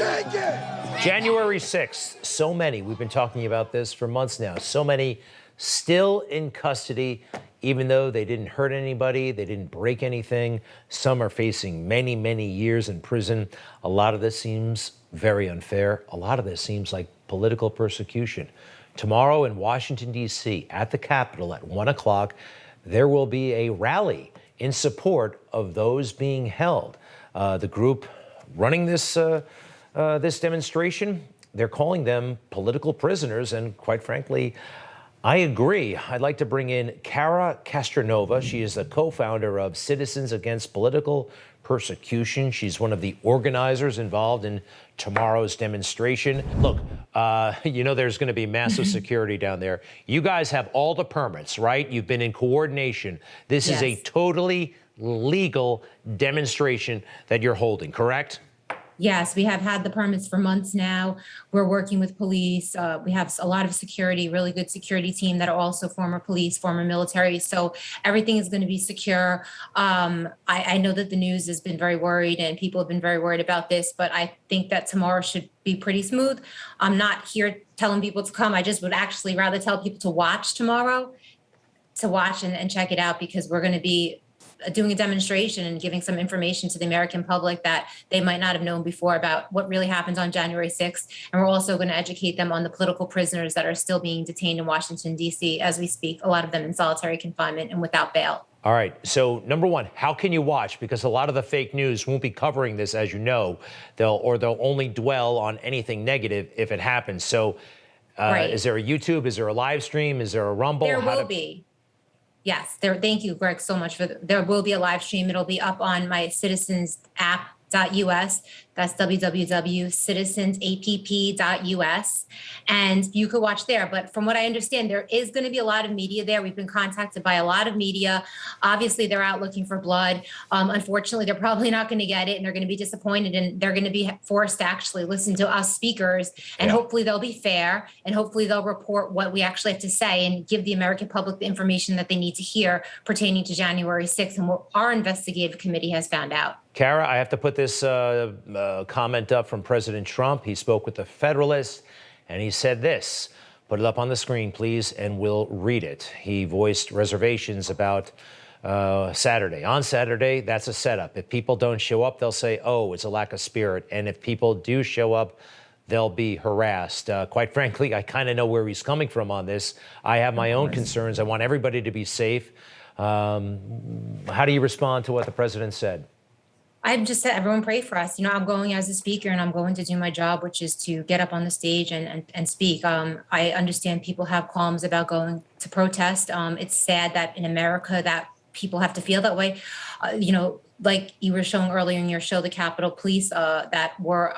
Take it! January 6th, so many, we've been talking about this for months now, so many still in custody, even though they didn't hurt anybody, they didn't break anything. Some are facing many, many years in prison. A lot of this seems very unfair. A lot of this seems like political persecution. Tomorrow in Washington, D.C., at the Capitol at 1 o'clock, there will be a rally in support of those being held. The group running this demonstration, they're calling them political prisoners, and quite frankly, I agree. I'd like to bring in Cara Castronuova. She is the co-founder of Citizens Against Political Persecution. She's one of the organizers involved in tomorrow's demonstration. Look, you know there's going to be massive security down there. You guys have all the permits, right? You've been in coordination. This is a totally legal demonstration that you're holding, correct? Yes, we have had the permits for months now. We're working with police. We have a lot of security, really good security team that are also former police, former military. So everything is going to be secure. I know that the news has been very worried and people have been very worried about this, but I think that tomorrow should be pretty smooth. I'm not here telling people to come. I just would actually rather tell people to watch tomorrow, to watch and check it out, because we're going to be doing a demonstration and giving some information to the American public that they might not have known before about what really happened on January 6th. And we're also going to educate them on the political prisoners that are still being detained in Washington, D.C. as we speak, a lot of them in solitary confinement and without bail. All right. So, number one, how can you watch? Because a lot of the fake news won't be covering this, as you know. They'll only dwell on anything negative if it happens. So, is there a YouTube? Is there a live stream? Is there a Rumble? There will be. Yes, thank you, Greg, so much there will be a live stream. It'll be up on my Citizens app.us. That's www.citizensapp.us. And you could watch there. But from what I understand, there is going to be a lot of media there. We've been contacted by a lot of media. Obviously, they're out looking for blood. Unfortunately, they're probably not going to get it, and they're going to be disappointed, and they're going to be forced to actually listen to us speakers. And hopefully they'll be fair, and hopefully they'll report what we actually have to say and give the American public the information that they need to hear pertaining to January 6th and what our investigative committee has found out. Cara, I have to put this comment up from President Trump. He spoke with the Federalist, and he said this. Put it up on the screen, please, and we'll read it. He voiced reservations about Saturday. On Saturday, that's a setup. If people don't show up, they'll say, oh, it's a lack of spirit. And if people do show up, they'll be harassed. Quite frankly, I kind of know where he's coming from on this. I have my own concerns. I want everybody to be safe. How do you respond to what the president said? I've just said, everyone pray for us. You know, I'm going as a speaker, and I'm going to do my job, which is to get up on the stage and speak. I understand people have qualms about going to protest. It's sad that in America that people have to feel that way. You know, like you were showing earlier in your show, the Capitol Police that were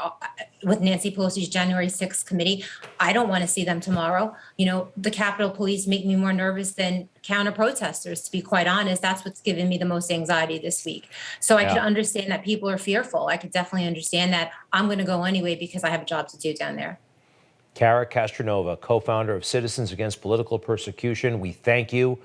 with Nancy Pelosi's January 6th committee. I don't want to see them tomorrow. You know, the Capitol Police make me more nervous than counter protesters, to be quite honest. That's what's given me the most anxiety this week. So I could understand that people are fearful. I could definitely understand that. I'm going to go anyway because I have a job to do down there. Cara Castronuova, co-founder of Citizens Against Political Persecution. We thank you.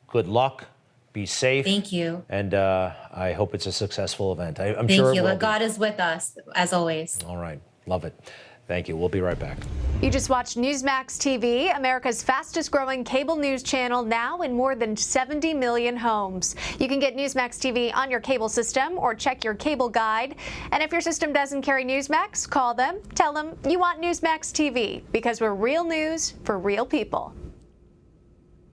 Good luck. Be safe. Thank you. And I hope it's a successful event. I'm Thank sure you. it will God be. is with us, as always. All right. Love it. Thank you. We'll be right back. You just watched Newsmax TV, America's fastest growing cable news channel, now in more than 70 million homes. You can get Newsmax TV on your cable system or check your cable guide. And if your system doesn't carry Newsmax, call them. Tell them you want Newsmax TV, because we're real news for real people.